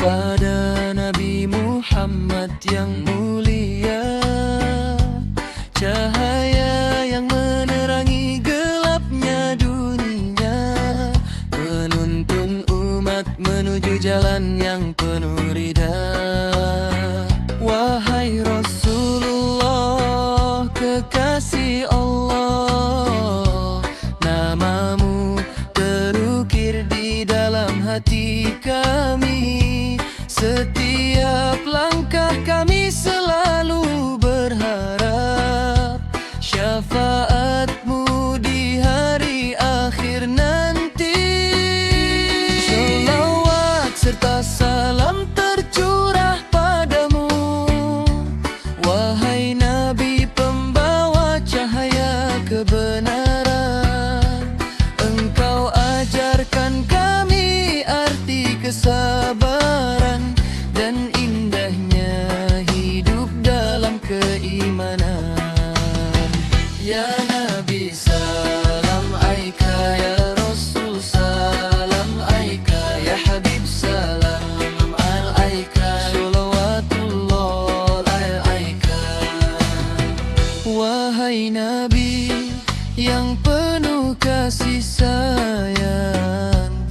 pada Nabi Muhammad yang mulia, cahaya yang menerangi gelapnya dunia, penuntun umat menuju jalan yang penuh ridha. Wahai Rasulullah, kekasih Allah, namamu terukir di dalam hati kami. Setiap langkah kami selalu berharap syafaatmu di hari akhir nanti. Sholawat serta salam tercurah padamu, wahai Nabi pembawa cahaya kebenaran. Engkau ajarkan kami arti kesabaran dan indahnya hidup dalam keimanan. Ya Nabi salam aika, ya Rasul salam aika, ya Habib salam alaika, sholawatullah alaika. Wahai Nabi yang penuh kasih sayang,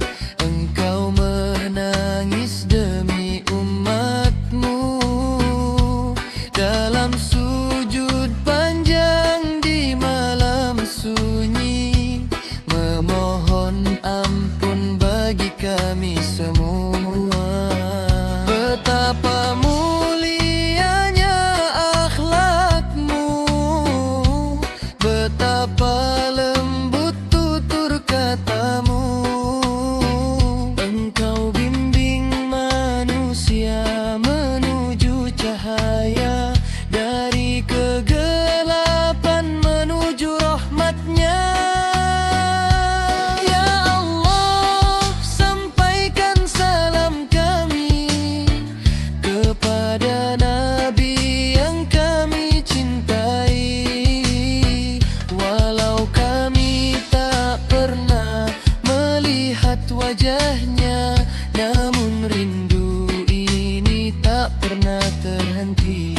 engkau menangis demi umatmu dalam sujud panjang di malam sunyi, memohon ampun bagi kami semua. Betapa mulianya akhlakmu, betapa lembut tutur katamu. Engkau bimbing manusia menuju cahaya, dari kegelapan menuju rahmatnya. Ya Allah, sampaikan salam kami kepada Nabi yang kami cintai. Walau kami tak pernah melihat wajahnya, namun rindu ini tak pernah terhenti.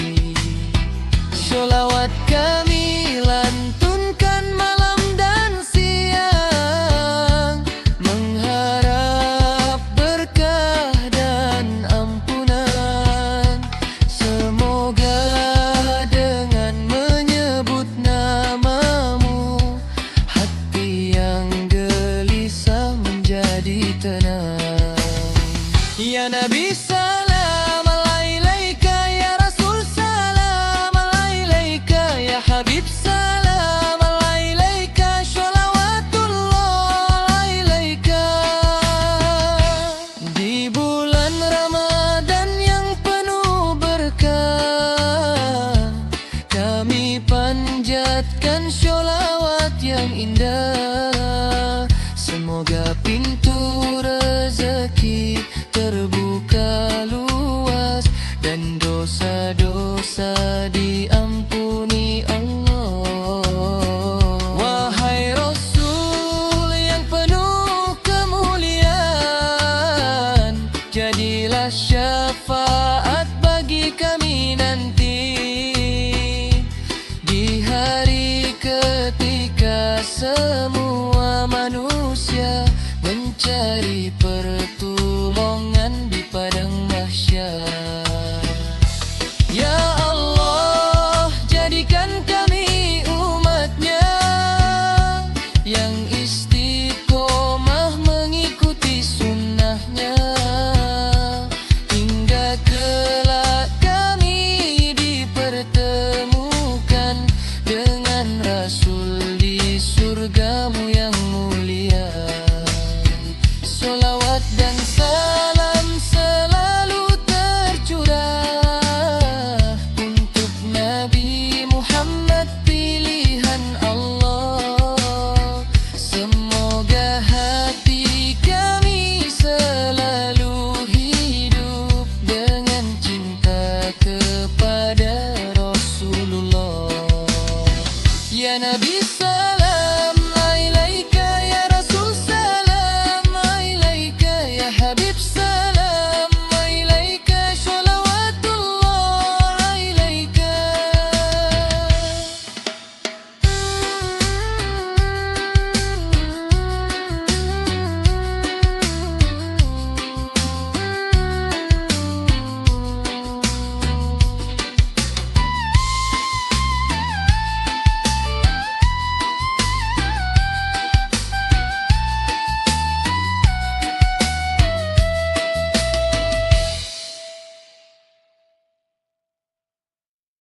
Sholawat kami lantunkan malam dan siang, mengharap berkah dan ampunan. Semoga dengan menyebut namamu, hati yang gelisah menjadi tenang. Ya Nabi salam alaika, ya Rasul salam alaika, ya Habib salam alaika, sholawatullah alaika. Di bulan Ramadan yang penuh berkah, kami panjatkan sholawat yang indah. Semoga pintu rezeki terbuka luas dan dosa-dosa diampuni Allah. Wahai Rasul yang penuh kemuliaan, jadilah syafaat bagi kami nanti di hari ketika semua manusia mencari pertolongan di padang mahsyar. Ya Allah, jadikan kami umatnya yang istiqomah mengikuti sunnahnya, hingga kelak kami dipertemukan dengan Rasul di surgamu yang mulia. Sholawat dan salam